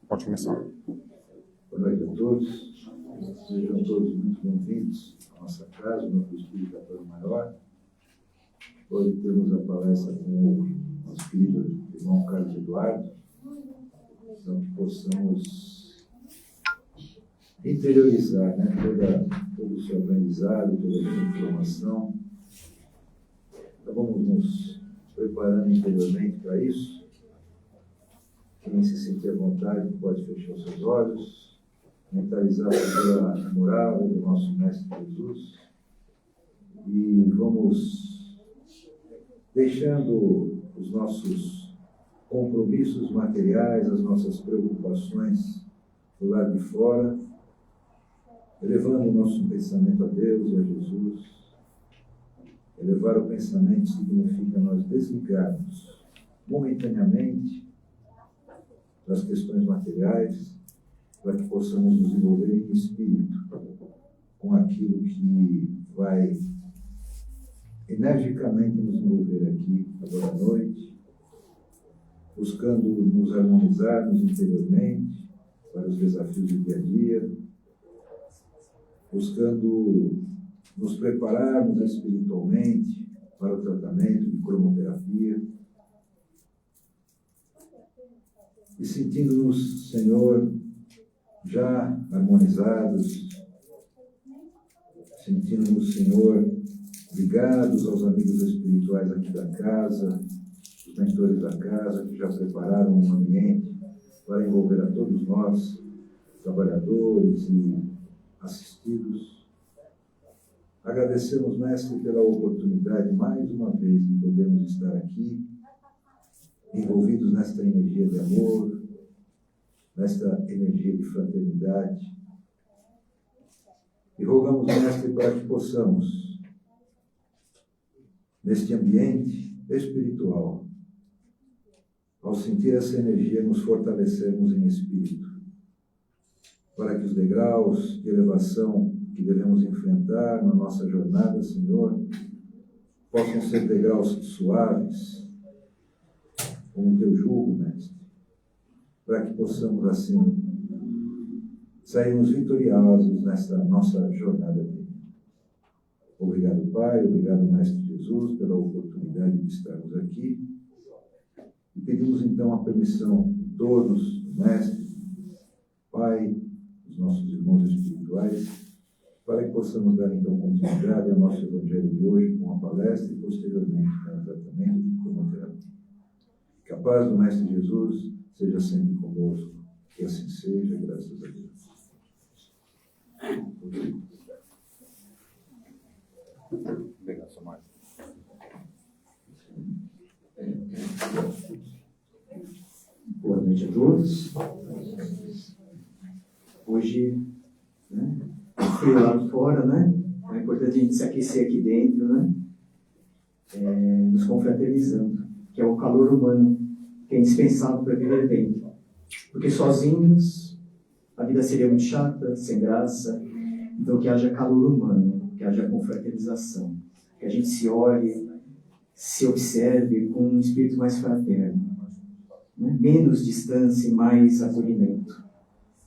Pode começar. Boa noite a todos. Sejam todos muito bem-vindos à nossa casa, no Espírito Apoio Maior. Hoje temos a palestra com o nosso querido irmão Carlos Eduardo. Então, que possamos interiorizar, né, todo o seu aprendizado, toda a sua informação. Então, vamos nos preparando interiormente para isso. Quem se sentir à vontade pode fechar os seus olhos, mentalizar a morada do nosso Mestre Jesus e vamos deixando os nossos compromissos materiais, as nossas preocupações do lado de fora, elevando o nosso pensamento a Deus e a Jesus. Elevar o pensamento significa nós desligarmos momentaneamente das questões materiais, para que possamos nos envolver em espírito com aquilo que vai energicamente nos envolver aqui agora à noite, buscando nos harmonizarmos interiormente para os desafios do dia a dia, buscando nos prepararmos espiritualmente para o tratamento de cromoterapia, e sentindo-nos, Senhor, já harmonizados, sentindo-nos, Senhor, ligados aos amigos espirituais aqui da casa, os mentores da casa, que já prepararam um ambiente para envolver a todos nós, trabalhadores e assistidos. Agradecemos, Mestre, pela oportunidade, mais uma vez, de podermos estar aqui, envolvidos nesta energia de amor, nesta energia de fraternidade. E rogamos, Mestre, para que possamos, neste ambiente espiritual, ao sentir essa energia, nos fortalecermos em espírito, para que os degraus de elevação que devemos enfrentar na nossa jornada, Senhor, possam ser degraus suaves, com o teu jugo, Mestre, para que possamos, assim, sairmos vitoriosos nesta nossa jornada dele. Obrigado, Pai, obrigado, Mestre Jesus, pela oportunidade de estarmos aqui. E pedimos, então, a permissão de todos, do Mestre, Pai, dos nossos irmãos espirituais, para que possamos dar, então, continuidade ao nosso Evangelho de hoje com a palestra e, posteriormente, com o tratamento de cromoterapia. Que a paz do Mestre Jesus seja sempre conosco. Que assim seja, graças a Deus. Obrigado, Samar. Boa noite a todos. Hoje, né, frio lá fora, né? É importante a gente se aquecer aqui dentro, né? Nos confraternizando, que é o calor humano, que é indispensável para viver bem. Porque sozinhos a vida seria muito chata, sem graça. Então que haja calor humano, que haja confraternização, que a gente se olhe, se observe com um espírito mais fraterno, né? Menos distância e mais acolhimento.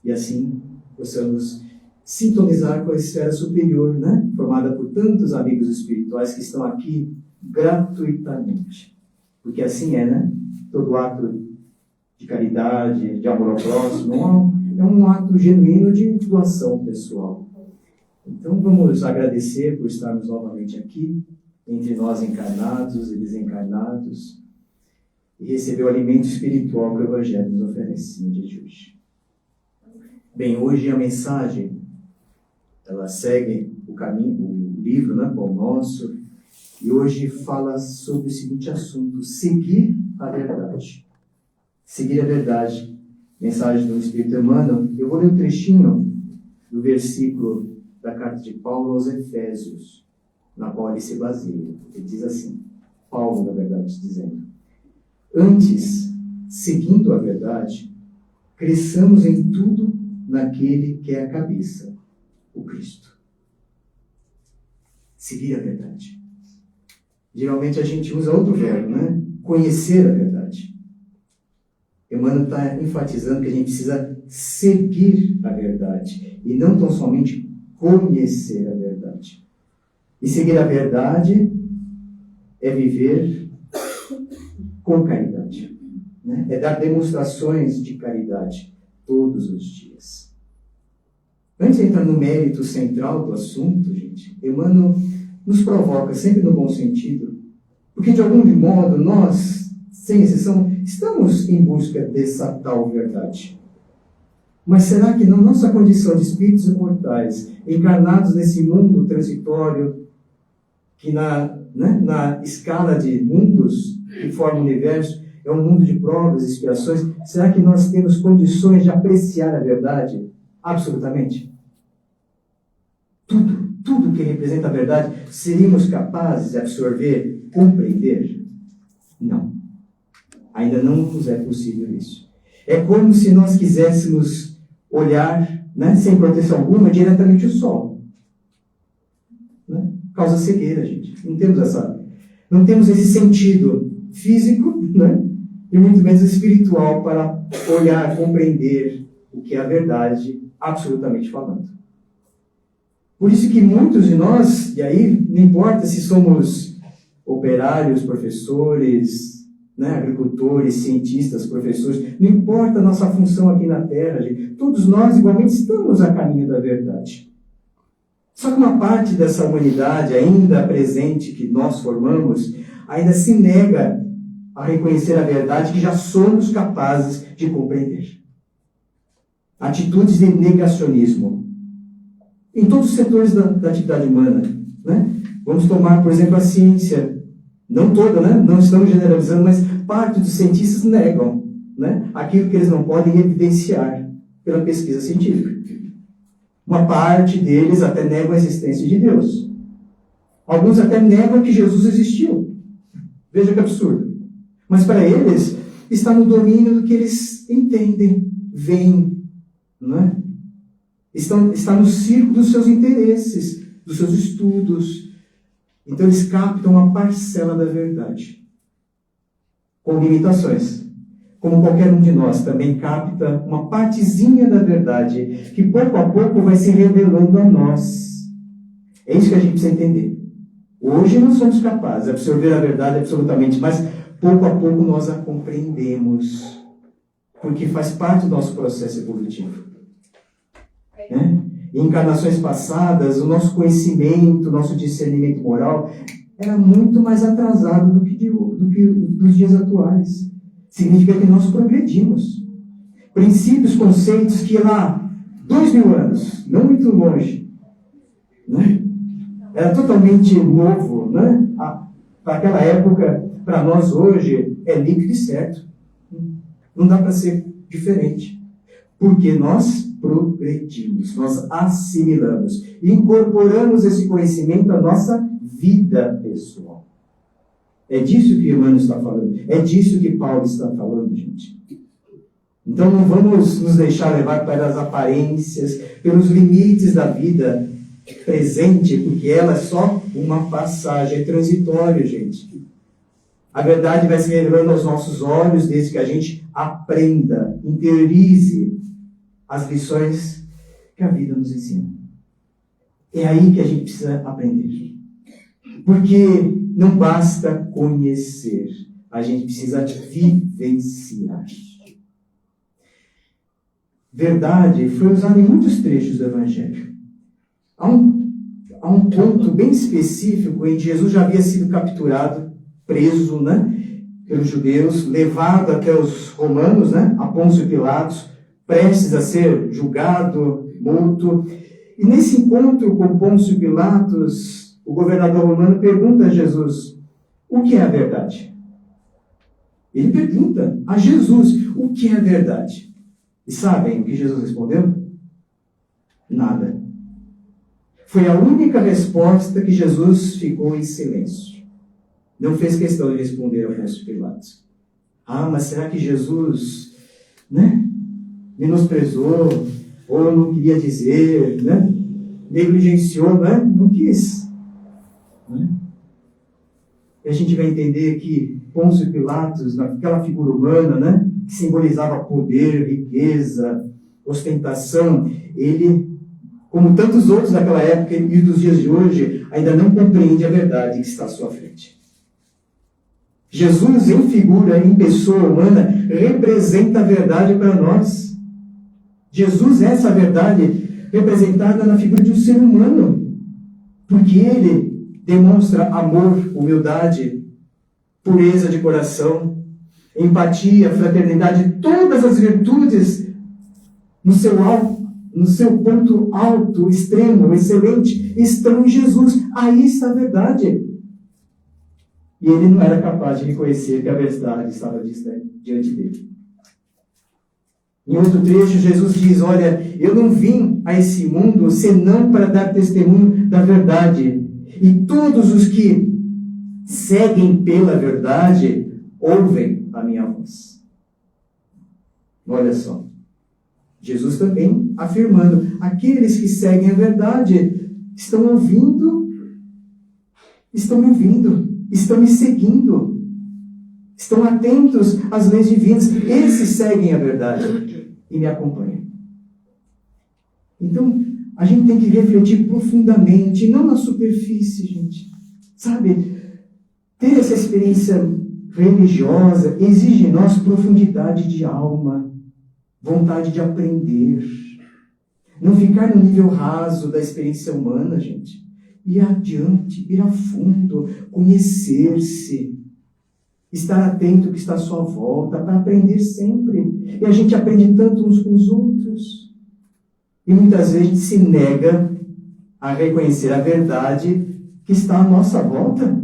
E assim possamos sintonizar com a esfera superior, né? Formada por tantos amigos espirituais que estão aqui gratuitamente. Porque assim é, né? Todo ato de caridade, de amor ao próximo, é um ato genuíno de doação pessoal. Então vamos agradecer por estarmos novamente aqui, entre nós encarnados e desencarnados, e receber o alimento espiritual que o Evangelho nos oferece no dia de hoje. Bem, hoje a mensagem, ela segue o caminho, o livro, né, Pão Nosso, e hoje fala sobre o seguinte assunto: seguir a verdade. Seguir a verdade. Mensagem do Espírito Emmanuel. Eu vou ler um trechinho do versículo da carta de Paulo aos Efésios, na qual ele se baseia. Ele diz assim, Paulo, na verdade, dizendo: antes, seguindo a verdade, cresçamos em tudo naquele que é a cabeça, o Cristo. Seguir a verdade. Geralmente a gente usa outro verbo, né? Conhecer a verdade. Emmanuel está enfatizando que a gente precisa seguir a verdade e não tão somente conhecer a verdade. E seguir a verdade é viver com caridade, né? É dar demonstrações de caridade todos os dias. Antes de entrar no mérito central do assunto, gente, Emmanuel nos provoca, sempre no bom sentido, porque de algum modo nós, sem exceção, estamos em busca dessa tal verdade. Mas será que na nossa condição de espíritos imortais, encarnados nesse mundo transitório, que na escala de mundos que forma o universo, é um mundo de provas e expiações, será que nós temos condições de apreciar a verdade? Absolutamente. Tudo que representa a verdade, seríamos capazes de absorver, compreender? Não. Ainda não nos é possível isso. É como se nós quiséssemos olhar, né, sem proteção alguma, diretamente o sol. Né? Causa cegueira, gente. Não temos esse sentido físico, né, e muito menos espiritual para olhar, compreender o que é a verdade, absolutamente falando. Por isso que muitos de nós, e aí não importa se somos operários, professores, né, agricultores, cientistas, professores, não importa a nossa função aqui na Terra, gente, todos nós igualmente estamos a caminho da verdade. Só que uma parte dessa humanidade ainda presente que nós formamos, ainda se nega a reconhecer a verdade que já somos capazes de compreender. Atitudes de negacionismo em todos os setores da atividade humana, né? Vamos tomar, por exemplo, a ciência. Não toda, né? Não estamos generalizando, mas parte dos cientistas negam, né, aquilo que eles não podem evidenciar pela pesquisa científica. Uma parte deles até negam a existência de Deus. Alguns até negam que Jesus existiu. Veja que absurdo. Mas para eles, está no domínio do que eles entendem, veem, não é? Está no círculo dos seus interesses, dos seus estudos. Então eles captam uma parcela da verdade, com limitações. Como qualquer um de nós também capta uma partezinha da verdade, que pouco a pouco vai se revelando a nós. É isso que a gente precisa entender. Hoje não somos capazes de absorver a verdade absolutamente, mas pouco a pouco nós a compreendemos, porque faz parte do nosso processo evolutivo. Né? Em encarnações passadas, o nosso conhecimento, o nosso discernimento moral era muito mais atrasado do que dos dias atuais. Significa que nós progredimos. Princípios, conceitos que lá, 2000 anos, não muito longe, né, era totalmente novo, né? Para aquela época, para nós hoje, é líquido e certo. Não dá para ser diferente. Porque nós progredimos, nós assimilamos, incorporamos esse conhecimento à nossa vida pessoal. É disso que Emmanuel está falando, é disso que Paulo está falando, gente. Então não vamos nos deixar levar pelas aparências, pelos limites da vida presente, porque ela é só uma passagem, é transitória, gente. A verdade vai se revelando aos nossos olhos desde que a gente aprenda, interiorize as lições que a vida nos ensina. É aí que a gente precisa aprender. Porque não basta conhecer, a gente precisa vivenciar. Verdade foi usada em muitos trechos do Evangelho. Há um ponto bem específico em que Jesus já havia sido capturado, preso, né, pelos judeus, levado até os romanos, né, a Pôncio Pilatos, prestes a ser julgado, morto. E nesse encontro com Pôncio Pilatos, o governador romano pergunta a Jesus, o que é a verdade? Ele pergunta a Jesus, o que é a verdade? E sabem o que Jesus respondeu? Nada. Foi a única resposta que Jesus ficou em silêncio. Não fez questão de responder a Pôncio Pilatos. Ah, mas será que Jesus, né, menosprezou, ou não queria dizer, né, negligenciou, né, não quis. Né? E a gente vai entender que Pôncio Pilatos, naquela figura humana, né, que simbolizava poder, riqueza, ostentação, ele, como tantos outros daquela época e dos dias de hoje, ainda não compreende a verdade que está à sua frente. Jesus, em figura, em pessoa humana, representa a verdade para nós. Jesus é essa verdade representada na figura de um ser humano, porque ele demonstra amor, humildade, pureza de coração, empatia, fraternidade, todas as virtudes no seu ponto alto, extremo, excelente, estão em Jesus. Aí está a verdade. E ele não era capaz de reconhecer que a verdade estava diante dele. Em outro trecho, Jesus diz, olha, eu não vim a esse mundo senão para dar testemunho da verdade. E todos os que seguem pela verdade ouvem a minha voz. Olha só. Jesus também afirmando, aqueles que seguem a verdade estão ouvindo, estão me ouvindo, estão me seguindo, estão atentos às leis divinas. Esses seguem a verdade e me acompanham. Então, a gente tem que refletir profundamente, não na superfície, gente. Sabe, ter essa experiência religiosa exige em nós profundidade de alma, vontade de aprender. Não ficar no nível raso da experiência humana, gente. Ir adiante, ir a fundo, conhecer-se. Estar atento ao que está à sua volta, para aprender sempre. E a gente aprende tanto uns com os outros. E muitas vezes a gente se nega a reconhecer a verdade que está à nossa volta.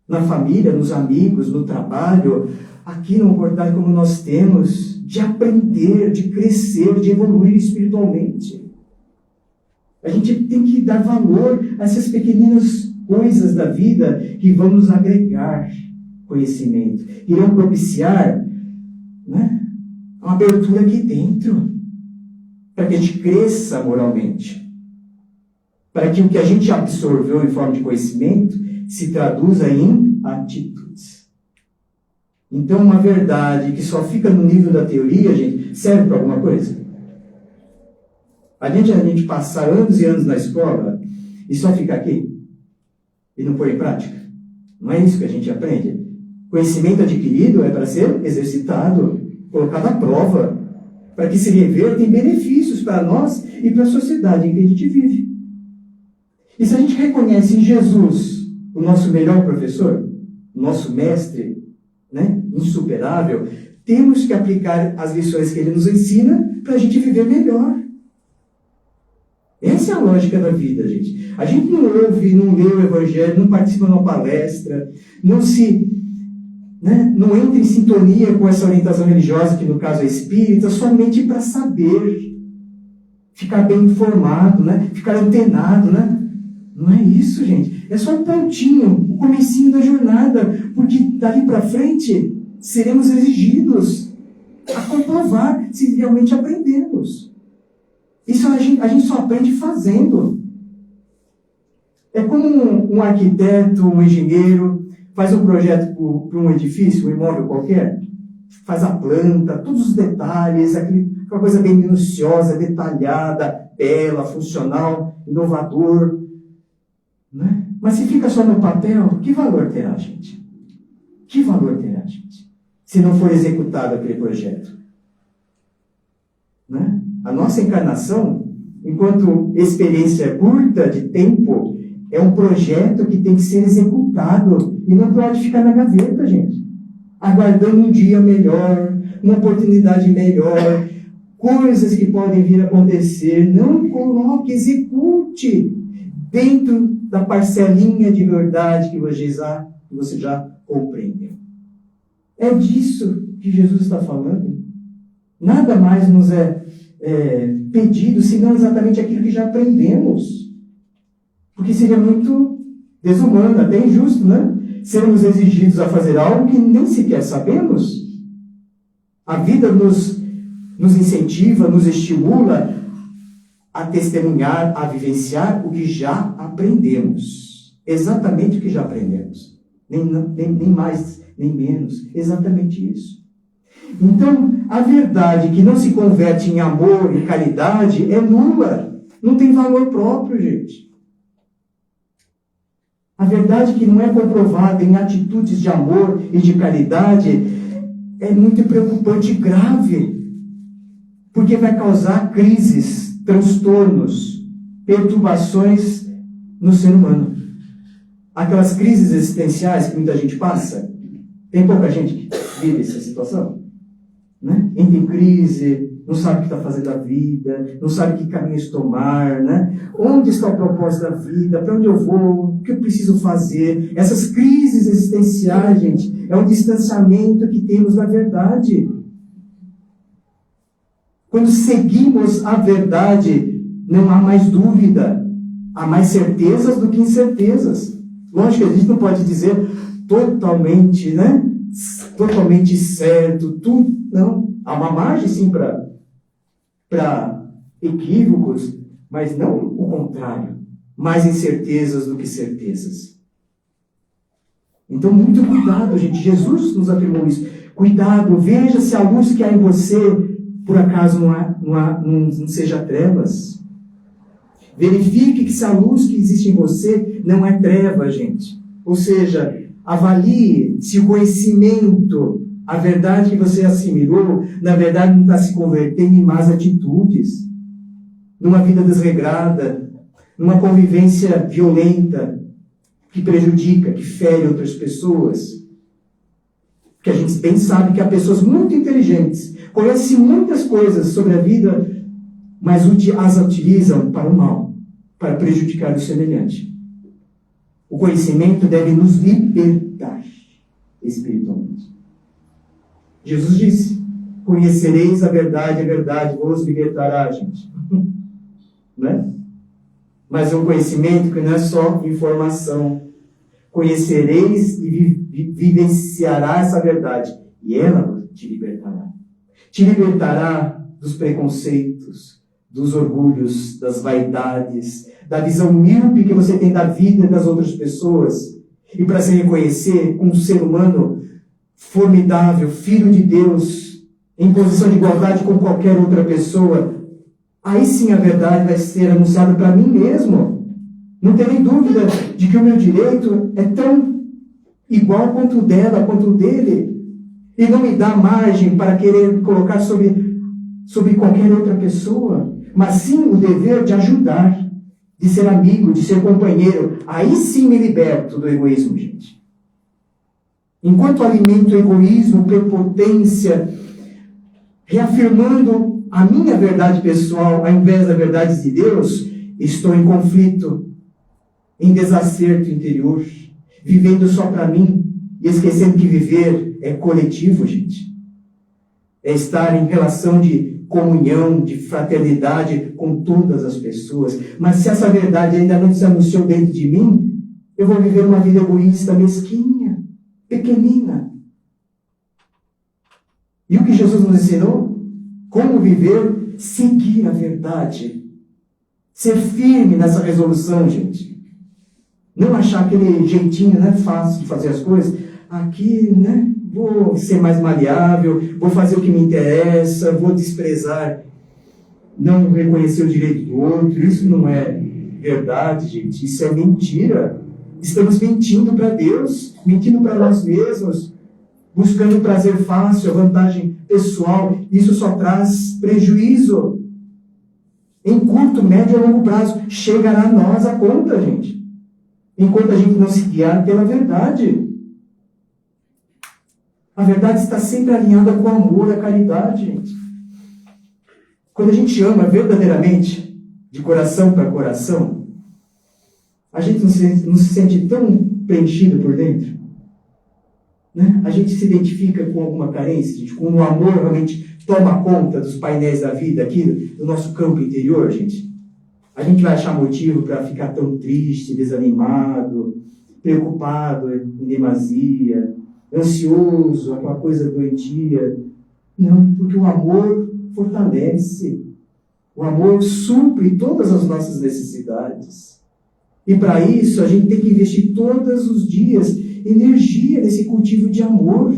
Na família, nos amigos, no trabalho, aqui na oportunidade como nós temos de aprender, de crescer, de evoluir espiritualmente. A gente tem que dar valor a essas pequeninas coisas da vida que vão nos agregar conhecimento, que irão propiciar, né, uma abertura aqui dentro, para que a gente cresça moralmente, para que o que a gente absorveu em forma de conhecimento se traduza em atitudes. Então, uma verdade que só fica no nível da teoria, gente, serve para alguma coisa? A gente passar anos e anos na escola e só ficar aqui e não pôr em prática? Não é isso que a gente aprende? Conhecimento adquirido é para ser exercitado, colocado à prova, para que se reverta em benefícios para nós e para a sociedade em que a gente vive. E se a gente reconhece em Jesus o nosso melhor professor, o nosso mestre, né, insuperável, temos que aplicar as lições que ele nos ensina para a gente viver melhor. Essa é a lógica da vida, gente. A gente não ouve, não lê o Evangelho, não participa de uma palestra, não entra em sintonia com essa orientação religiosa, que no caso é espírita, somente para saber, ficar bem informado, né? Ficar antenado, né? Não é isso, gente. É só um pontinho, o comecinho da jornada, porque dali para frente seremos exigidos a comprovar se realmente aprendemos. Isso a gente só aprende fazendo. É como um arquiteto, um engenheiro, faz um projeto para um edifício, um imóvel qualquer, faz a planta, todos os detalhes, aquela coisa bem minuciosa, detalhada, bela, funcional, inovador. Né? Mas se fica só no papel, que valor terá, gente? Que valor terá, gente? Se não for executado aquele projeto. Né? A nossa encarnação, enquanto experiência curta de tempo, é um projeto que tem que ser executado e não pode ficar na gaveta, gente. Aguardando um dia melhor, uma oportunidade melhor, coisas que podem vir a acontecer. Não coloque, execute dentro da parcelinha de verdade que você já compreendeu. É disso que Jesus está falando. Nada mais nos é pedido, senão exatamente aquilo que já aprendemos. Porque seria muito desumano, até injusto, né? Sermos exigidos a fazer algo que nem sequer sabemos. A vida nos incentiva, nos estimula a testemunhar, a vivenciar o que já aprendemos. Exatamente o que já aprendemos. Nem mais, nem menos. Exatamente isso. Então, a verdade que não se converte em amor e caridade é nula. Não tem valor próprio, gente. A verdade que não é comprovada em atitudes de amor e de caridade é muito preocupante e grave, porque vai causar crises, transtornos, perturbações no ser humano. Aquelas crises existenciais que muita gente passa, tem pouca gente que vive essa situação, né? Entra em crise, não sabe o que está fazendo da vida, não sabe que caminhos tomar, né? Onde está o propósito da vida, para onde eu vou, o que eu preciso fazer. Essas crises existenciais, gente, é um distanciamento que temos da verdade. Quando seguimos a verdade, não há mais dúvida, há mais certezas do que incertezas. Lógico que a gente não pode dizer totalmente, né? Totalmente certo, tudo, não. Há uma margem, sim, para equívocos, mas não o contrário. Mais incertezas do que certezas. Então, muito cuidado, gente. Jesus nos afirmou isso. Cuidado, veja se a luz que há em você, por acaso, não seja trevas. Verifique que se a luz que existe em você não é treva, gente. Ou seja, avalie se o conhecimento, a verdade que você assimilou, na verdade não está se convertendo em más atitudes, numa vida desregrada, numa convivência violenta, que prejudica, que fere outras pessoas. Porque a gente bem sabe que há pessoas muito inteligentes, conhecem muitas coisas sobre a vida, mas as utilizam para o mal, para prejudicar o semelhante. O conhecimento deve nos libertar espiritualmente. Jesus disse, conhecereis a verdade vos libertará, gente. Né? Mas é um conhecimento que não é só informação. Conhecereis e vivenciará essa verdade, e ela te libertará. Te libertará dos preconceitos, dos orgulhos, das vaidades, da visão míope que você tem da vida e das outras pessoas. E para se reconhecer como um ser humano formidável, filho de Deus, em posição de igualdade com qualquer outra pessoa, aí sim a verdade vai ser anunciada para mim mesmo. Não terei dúvida de que o meu direito é tão igual quanto o dela, quanto o dele. E não me dá margem para querer colocar sobre qualquer outra pessoa, mas sim o dever de ajudar, de ser amigo, de ser companheiro. Aí sim me liberto do egoísmo, gente. Enquanto alimento o egoísmo, prepotência, reafirmando a minha verdade pessoal ao invés da verdade de Deus, estou em conflito, em desacerto interior, vivendo só para mim e esquecendo que viver é coletivo, gente. É estar em relação de comunhão, de fraternidade com todas as pessoas. Mas se essa verdade ainda não se anunciou dentro de mim, eu vou viver uma vida egoísta, mesquinha, pequenina. E o que Jesus nos ensinou? Como viver, seguir a verdade. Ser firme nessa resolução, gente. Não achar aquele jeitinho, né, fácil de fazer as coisas. Aqui, né, vou ser mais maleável, vou fazer o que me interessa, vou desprezar, não reconhecer o direito do outro. Isso não é verdade, gente. Isso é mentira. Estamos mentindo para Deus, mentindo para nós mesmos, buscando o prazer fácil, a vantagem pessoal. Isso só traz prejuízo. Em curto, médio e longo prazo, chegará a nós a conta, gente. Enquanto a gente não se guiar pela verdade. A verdade está sempre alinhada com o amor, a caridade, gente. Quando a gente ama verdadeiramente, de coração para coração, a gente não se sente tão preenchido por dentro. Né? A gente se identifica com alguma carência, gente, quando o amor realmente toma conta dos painéis da vida, aqui do nosso campo interior, gente. A gente vai achar motivo para ficar tão triste, desanimado, preocupado em demasia, ansioso, aquela coisa doentia. Não, porque o amor fortalece. O amor supre todas as nossas necessidades. E para isso a gente tem que investir todos os dias energia nesse cultivo de amor.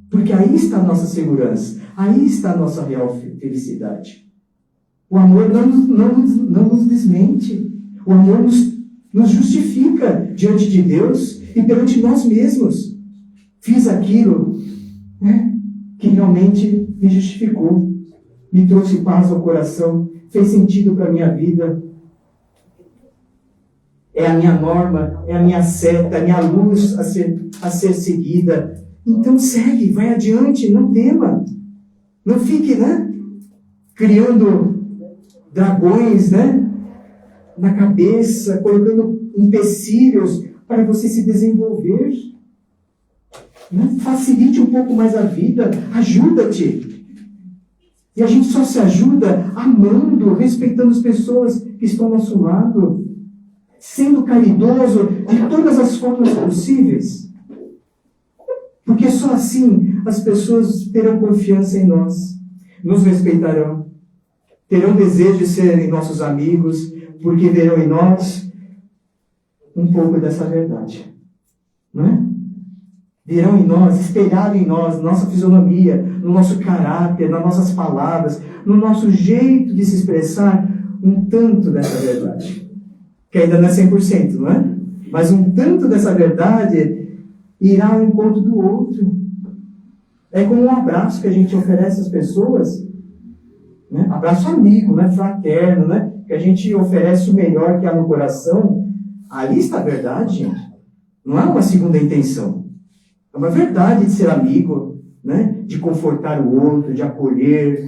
Porque aí está a nossa segurança. Aí está a nossa real felicidade. O amor não nos desmente. O amor nos justifica diante de Deus e perante nós mesmos. Fiz aquilo, né, que realmente me justificou. Me trouxe paz ao coração. Fez sentido para a minha vida. É a minha norma, é a minha seta, é a minha luz a ser seguida. Então segue, vai adiante, não tema. Não fique, né, criando dragões, né, na cabeça, colocando empecilhos para você se desenvolver. Né? Facilite um pouco mais a vida, ajuda-te. E a gente só se ajuda amando, respeitando as pessoas que estão ao nosso lado, sendo caridoso de todas as formas possíveis. Porque só assim as pessoas terão confiança em nós, nos respeitarão, terão desejo de serem nossos amigos, porque verão em nós um pouco dessa verdade. Não é? Verão em nós, espelhado em nós, nossa fisionomia, no nosso caráter, nas nossas palavras, no nosso jeito de se expressar, um tanto dessa verdade. Que ainda não é 100%, não é? Mas um tanto dessa verdade irá ao encontro do outro. É como um abraço que a gente oferece às pessoas, né? Abraço amigo, né? Fraterno, né? Que a gente oferece o melhor que há no coração. Ali está a verdade, gente. Não há uma segunda intenção. É uma verdade de ser amigo, né? De confortar o outro, de acolher,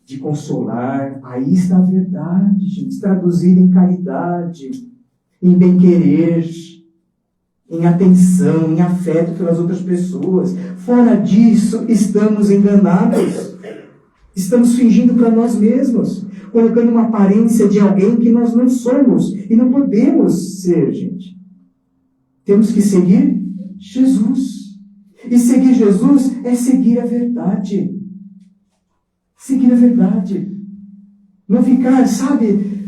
de consolar. Aí está a verdade, gente. Traduzida em caridade, em bem-querer, em atenção, em afeto pelas outras pessoas. Fora disso, estamos enganados. Estamos fingindo para nós mesmos, colocando uma aparência de alguém que nós não somos e não podemos ser, gente. Temos que seguir Jesus. E seguir Jesus é seguir a verdade. Seguir a verdade. Não ficar, sabe,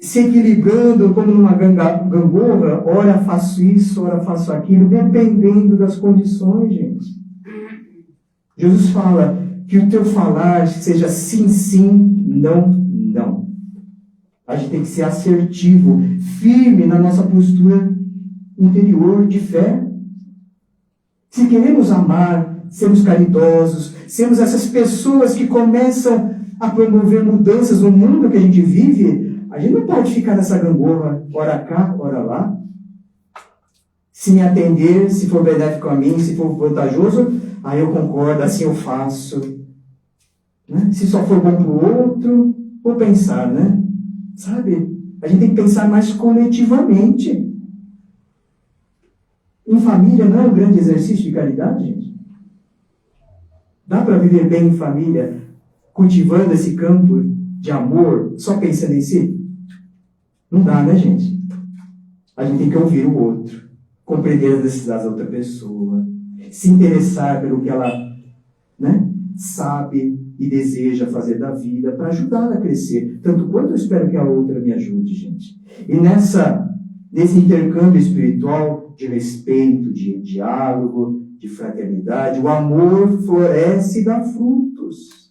se equilibrando como numa gangorra, ora faço isso, ora faço aquilo, dependendo das condições, gente. Jesus fala que o teu falar seja sim, sim, não, não. A gente tem que ser assertivo, firme na nossa postura interior de fé. Se queremos amar, sermos caridosos, sermos essas pessoas que começam a promover mudanças no mundo que a gente vive, a gente não pode ficar nessa gangorra, ora cá, ora lá. Se me atender, se for benéfico a mim, se for vantajoso, aí eu concordo, assim eu faço. Né? Se só for bom para o outro, vou pensar, né? Sabe? A gente tem que pensar mais coletivamente. Em família não é um grande exercício de caridade, gente? Dá para viver bem em família, cultivando esse campo de amor, só pensando em si? Não dá, né, gente? A gente tem que ouvir o outro, compreender as necessidades da outra pessoa, se interessar pelo que ela, né, sabe e deseja fazer da vida, para ajudá-la a crescer, tanto quanto eu espero que a outra me ajude, gente. E nesse intercâmbio espiritual de respeito, de diálogo, de fraternidade, o amor floresce e dá frutos.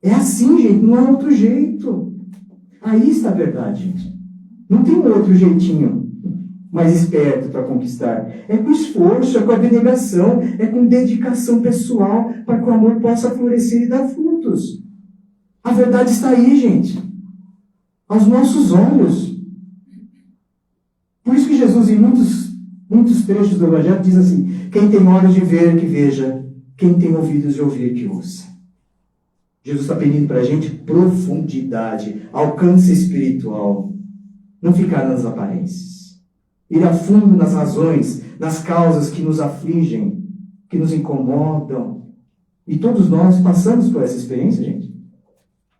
É assim, gente, não há outro jeito. Aí está a verdade, gente. Não tem um outro jeitinho mais esperto para conquistar. É com esforço, é com abnegação, é com dedicação pessoal para que o amor possa florescer e dar frutos. A verdade está aí, gente. Aos nossos olhos. Por isso que Jesus, em muitos trechos do Evangelho, diz assim: quem tem olhos de ver, que veja. Quem tem ouvidos de ouvir, que ouça. Jesus está pedindo para a gente profundidade, alcance espiritual. Não ficar nas aparências. Ir a fundo nas razões, nas causas que nos afligem, que nos incomodam. E todos nós passamos por essa experiência, gente.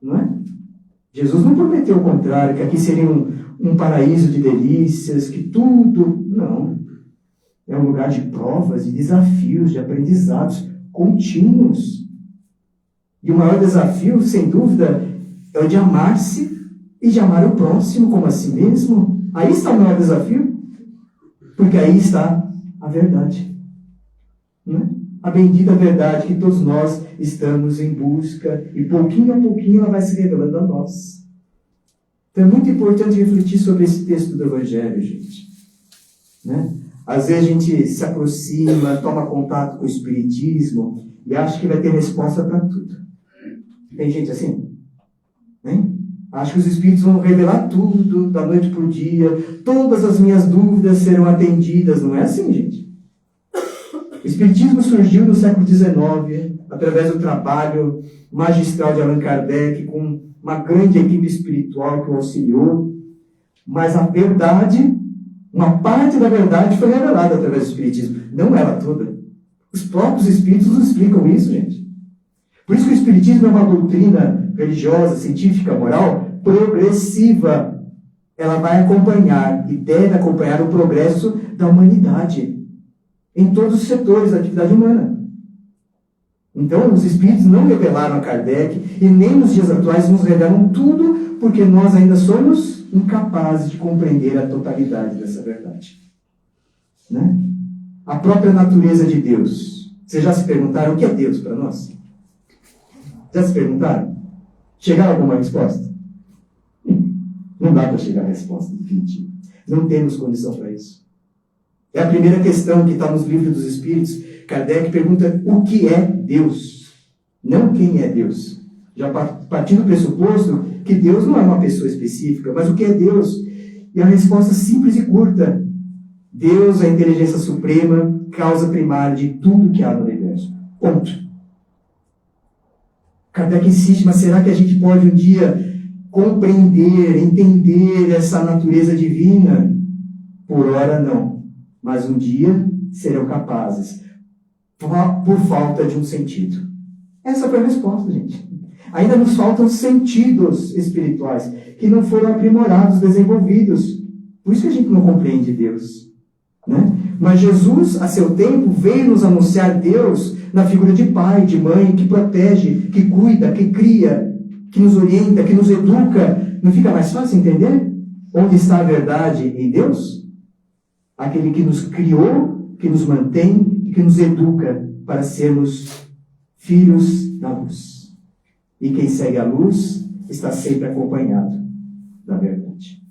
Não é? Jesus não prometeu o contrário, que aqui seria um paraíso de delícias, que tudo... Não. É um lugar de provas, de desafios, de aprendizados contínuos. E o maior desafio, sem dúvida, é o de amar-se e de amar o próximo como a si mesmo. Aí está o maior desafio, porque aí está a verdade. Né? a bendita verdade que todos nós estamos em busca, e pouquinho a pouquinho ela vai se revelando a nós. Então é muito importante refletir sobre esse texto do Evangelho, gente. Né? Às vezes a gente se aproxima, toma contato com o Espiritismo e acha que vai ter resposta para tudo. Tem gente assim? Né? Acho que os Espíritos vão revelar tudo, da noite por dia, todas as minhas dúvidas serão atendidas. Não é assim, gente. O Espiritismo surgiu no século XIX, através do trabalho magistral de Allan Kardec, com uma grande equipe espiritual que o auxiliou, mas a verdade, uma parte da verdade foi revelada através do Espiritismo, não ela toda. Os próprios Espíritos nos explicam isso, gente. Por isso que o Espiritismo é uma doutrina religiosa, científica, moral, progressiva. Ela vai acompanhar e deve acompanhar o progresso da humanidade em todos os setores da atividade humana. Então, os Espíritos não revelaram a Kardec e nem nos dias atuais nos revelam tudo, porque nós ainda somos incapazes de compreender a totalidade dessa verdade. Né? A própria natureza de Deus. Vocês já se perguntaram o que é Deus para nós? Já se perguntaram? Chegaram a alguma resposta? Não dá para chegar a resposta definitiva. Não temos condição para isso. É a primeira questão que está nos livros dos Espíritos. Kardec pergunta o que é Deus, não quem é Deus. Já partindo do pressuposto que Deus não é uma pessoa específica, mas o que é Deus? E a resposta simples e curta: Deus é a inteligência suprema, causa primária de tudo que há no universo. Ponto. Kardec insiste, mas será que a gente pode um dia compreender, entender essa natureza divina? Por ora não, mas um dia serão capazes, por falta de um sentido. Essa foi a resposta, gente. Ainda nos faltam sentidos espirituais que não foram aprimorados, desenvolvidos. Por isso que a gente não compreende Deus. Né? Mas Jesus, a seu tempo, veio nos anunciar Deus na figura de pai, de mãe, que protege, que cuida, que cria, que nos orienta, que nos educa. Não fica mais fácil entender onde está a verdade em Deus? Aquele que nos criou, que nos mantém e que nos educa para sermos filhos da luz. E quem segue a luz está sempre acompanhado da verdade.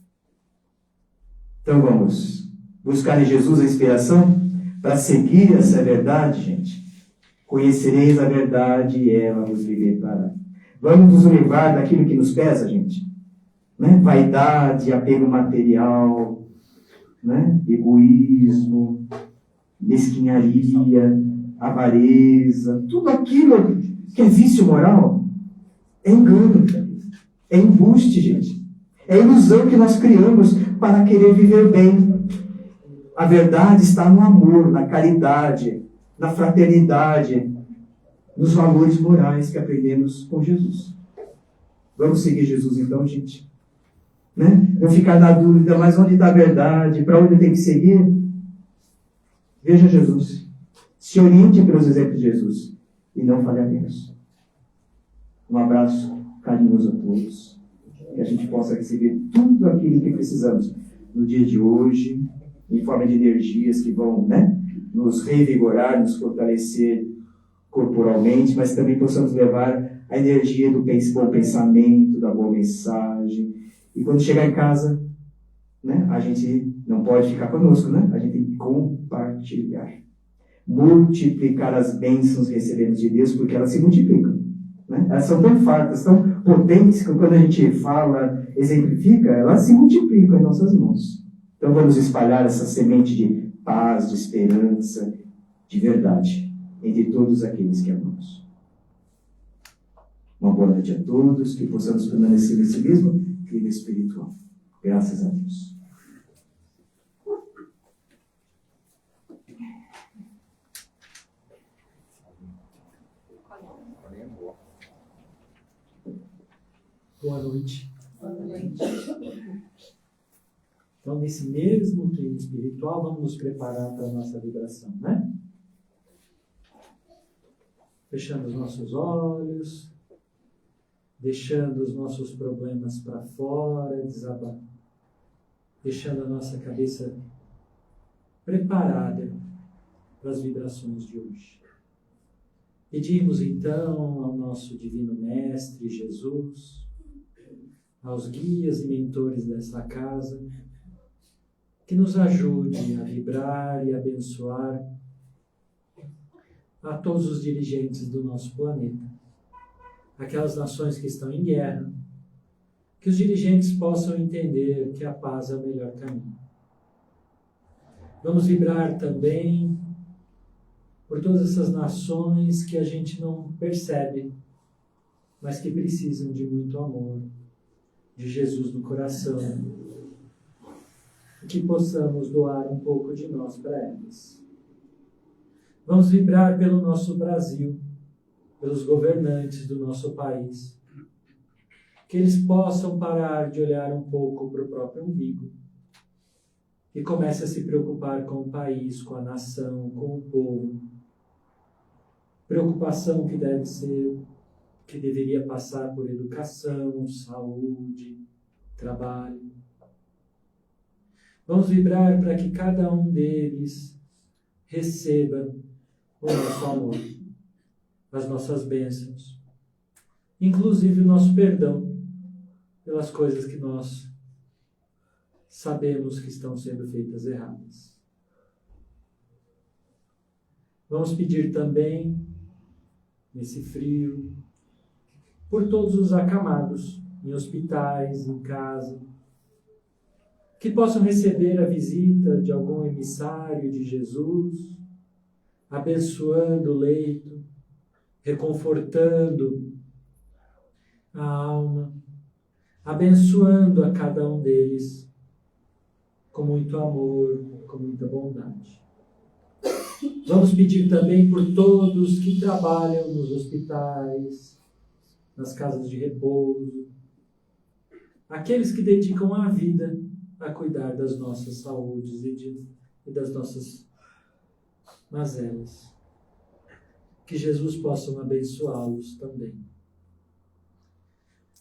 Então vamos buscar em Jesus a inspiração para seguir essa verdade, gente. Conhecereis a verdade e ela vos libertará. Vamos nos livrar daquilo que nos pesa, gente. Né? Vaidade, apego material, né? Egoísmo, mesquinharia, avareza, tudo aquilo que é vício moral é engano, é embuste, gente. É ilusão que nós criamos para querer viver bem. A verdade está no amor, na caridade, na fraternidade, nos valores morais que aprendemos com Jesus. Vamos seguir Jesus então, gente? Né? Não ficar na dúvida, mas onde está a verdade? Para onde eu tenho que seguir? Veja Jesus. Se oriente pelos exemplos de Jesus e não falharemos. Um abraço carinhoso a todos. Que a gente possa receber tudo aquilo que precisamos no dia de hoje, em forma de energias que vão, né, nos revigorar, nos fortalecer corporalmente, mas também possamos levar a energia do bom pensamento, da boa mensagem. E quando chegar em casa, né, a gente não pode ficar conosco, né? A gente tem que compartilhar. Multiplicar as bênçãos que recebemos de Deus, porque elas se multiplicam. Né? Elas são tão fartas, tão potentes, que quando a gente fala, exemplifica, elas se multiplicam em nossas mãos. Então vamos espalhar essa semente de paz, de esperança, de verdade, entre todos aqueles que amamos. Uma boa noite a todos, que possamos permanecer nesse mesmo clima espiritual. Graças a Deus. Boa noite. Então, nesse mesmo clima espiritual, vamos nos preparar para a nossa vibração, né? Fechando os nossos olhos, deixando os nossos problemas para fora, deixando a nossa cabeça preparada para as vibrações de hoje. Pedimos então ao nosso Divino Mestre Jesus, aos guias e mentores desta casa, que nos ajude a vibrar e abençoar a todos os dirigentes do nosso planeta, aquelas nações que estão em guerra, que os dirigentes possam entender que a paz é o melhor caminho. Vamos vibrar também por todas essas nações que a gente não percebe, mas que precisam de muito amor, de Jesus no coração, e que possamos doar um pouco de nós para elas. Vamos vibrar pelo nosso Brasil, pelos governantes do nosso país, que eles possam parar de olhar um pouco para o próprio umbigo e comece a se preocupar com o país, com a nação, com o povo. Preocupação que deveria passar por educação, saúde, trabalho. Vamos vibrar para que cada um deles receba o nosso amor, as nossas bênçãos, inclusive o nosso perdão pelas coisas que nós sabemos que estão sendo feitas erradas. Vamos pedir também, nesse frio, por todos os acamados, em hospitais, em casa, que possam receber a visita de algum emissário de Jesus, abençoando o leito, reconfortando a alma, abençoando a cada um deles com muito amor, com muita bondade. Vamos pedir também por todos que trabalham nos hospitais, nas casas de repouso, aqueles que dedicam a vida a cuidar das nossas saúdes e das nossas mazelas. Que Jesus possa abençoá-los também.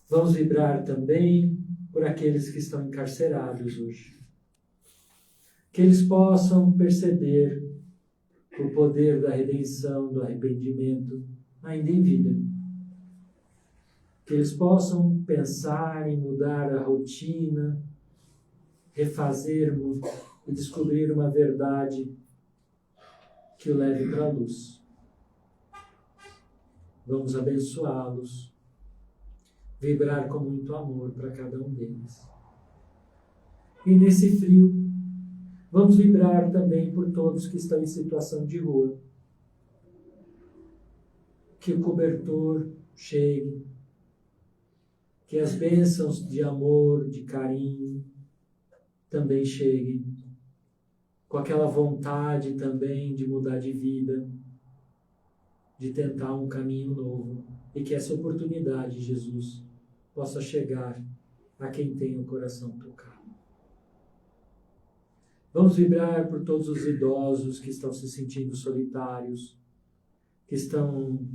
Vamos vibrar também por aqueles que estão encarcerados hoje. Que eles possam perceber o poder da redenção, do arrependimento, ainda em vida. Que eles possam pensar em mudar a rotina, refazer e descobrir uma verdade que o leve para a luz. Vamos abençoá-los, vibrar com muito amor para cada um deles. E nesse frio, vamos vibrar também por todos que estão em situação de rua. Que o cobertor chegue, que as bênçãos de amor, de carinho, também cheguem, com aquela vontade também de mudar de vida, de tentar um caminho novo, e que essa oportunidade, Jesus, possa chegar a quem tem o coração tocado. Vamos vibrar por todos os idosos que estão se sentindo solitários, que estão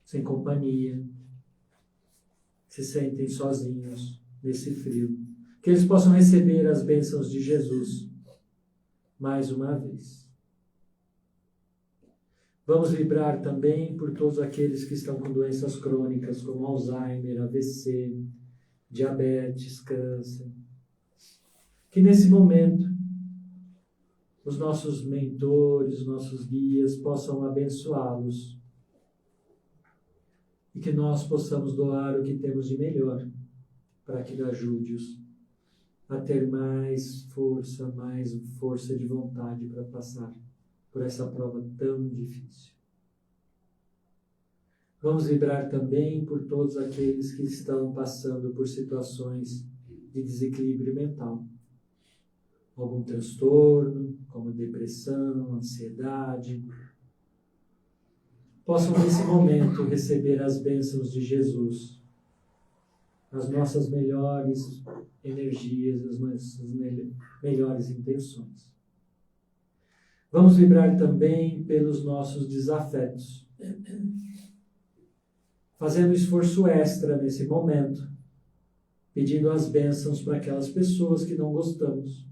sem companhia, se sentem sozinhos nesse frio. Que eles possam receber as bênçãos de Jesus mais uma vez. Vamos vibrar também por todos aqueles que estão com doenças crônicas, como Alzheimer, AVC, diabetes, câncer. Que nesse momento os nossos mentores, os nossos guias possam abençoá-los e que nós possamos doar o que temos de melhor para que ajude-os a ter mais força de vontade para passar por essa prova tão difícil. Vamos vibrar também por todos aqueles que estão passando por situações de desequilíbrio mental. Algum transtorno, como depressão, ansiedade, possam nesse momento receber as bênçãos de Jesus, as nossas melhores energias, as nossas melhores intenções. Vamos vibrar também pelos nossos desafetos, fazendo esforço extra nesse momento, pedindo as bênçãos para aquelas pessoas que não gostamos.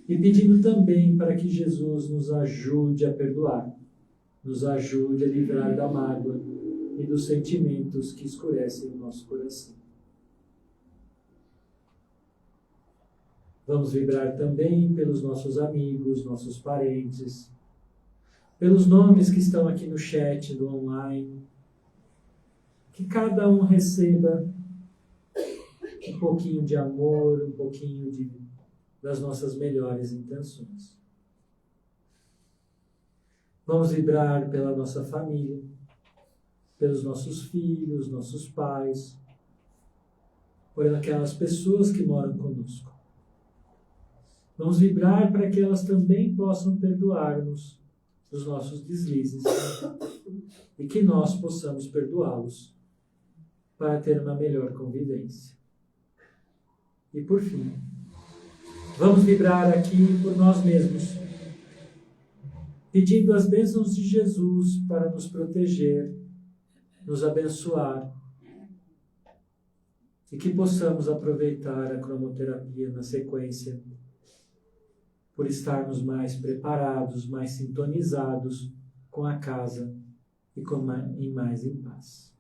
E pedindo também para que Jesus nos ajude a perdoar, nos ajude a livrar da mágoa e dos sentimentos que escurecem o nosso coração. Vamos vibrar também pelos nossos amigos, nossos parentes, pelos nomes que estão aqui no chat, do online. Que cada um receba um pouquinho de amor, um pouquinho das nossas melhores intenções. Vamos vibrar pela nossa família, pelos nossos filhos, nossos pais, por aquelas pessoas que moram conosco. Vamos vibrar para que elas também possam perdoar-nos dos nossos deslizes e que nós possamos perdoá-los para ter uma melhor convivência. E por fim, vamos vibrar aqui por nós mesmos, pedindo as bênçãos de Jesus para nos proteger, nos abençoar e que possamos aproveitar a cromoterapia na sequência por estarmos mais preparados, mais sintonizados com a casa e mais em paz.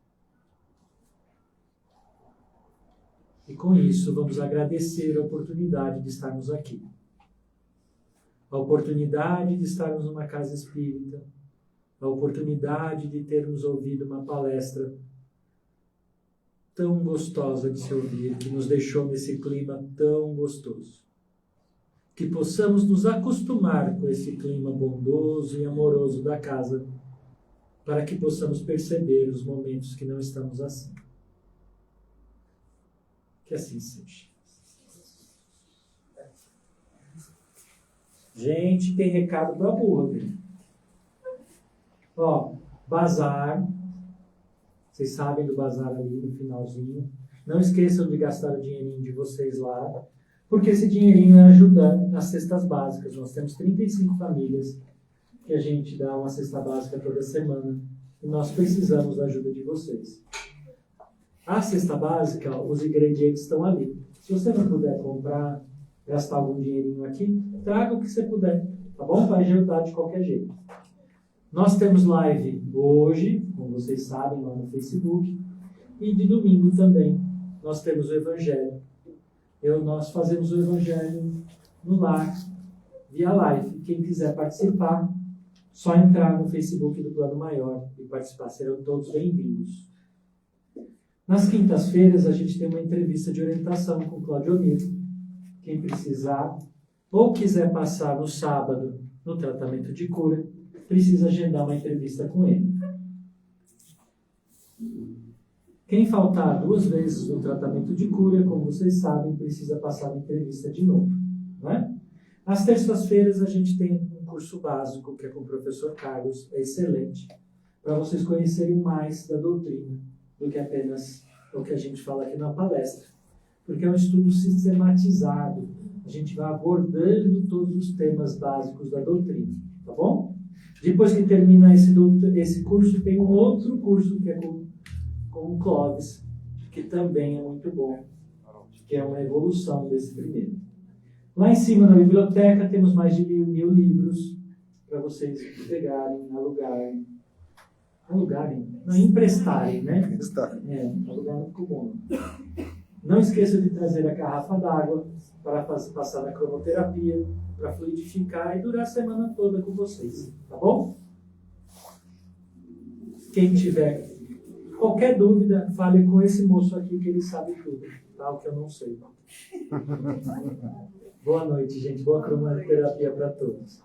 E com isso vamos agradecer a oportunidade de estarmos aqui. A oportunidade de estarmos numa casa espírita, a oportunidade de termos ouvido uma palestra tão gostosa de se ouvir, que nos deixou nesse clima tão gostoso. Que possamos nos acostumar com esse clima bondoso e amoroso da casa, para que possamos perceber os momentos que não estamos assim. Que assim seja. Gente, tem recado para burra, viu? Ó, bazar. Vocês sabem do bazar ali no finalzinho. Não esqueçam de gastar o dinheirinho de vocês lá, porque esse dinheirinho ajuda nas cestas básicas. Nós temos 35 famílias que a gente dá uma cesta básica toda semana e nós precisamos da ajuda de vocês. A cesta básica, os ingredientes estão ali. Se você não puder comprar, gastar algum dinheirinho aqui, traga o que você puder, tá bom? Vai ajudar de qualquer jeito. Nós temos live hoje, como vocês sabem, lá no Facebook, e de domingo também nós temos o Evangelho. Nós fazemos o Evangelho no lar, via live. Quem quiser participar, só entrar no Facebook do Plano Maior e participar. Serão todos bem-vindos. Nas quintas-feiras, a gente tem uma entrevista de orientação com o Cláudio Miro. Quem precisar ou quiser passar no sábado no tratamento de cura, precisa agendar uma entrevista com ele. Quem faltar 2 vezes no tratamento de cura, como vocês sabem, precisa passar na entrevista de novo. Não é? Às terças-feiras a gente tem um curso básico, que é com o professor Carlos, é excelente, para vocês conhecerem mais da doutrina, do que apenas o que a gente fala aqui na palestra. Porque é um estudo sistematizado, a gente vai abordando todos os temas básicos da doutrina, tá bom? Depois que termina esse curso, tem um outro curso que é com o Clóvis, que também é muito bom, que é uma evolução desse primeiro. Lá em cima na biblioteca temos mais de 1000 livros para vocês pegarem, alugarem, não, emprestarem, né? Alugar não ficou bom. Não esqueça de trazer a garrafa d'água para passar na cromoterapia, para fluidificar e durar a semana toda com vocês, tá bom? Quem tiver qualquer dúvida, fale com esse moço aqui que ele sabe tudo, tá? O que eu não sei. Boa noite, gente. Boa cromoterapia para todos.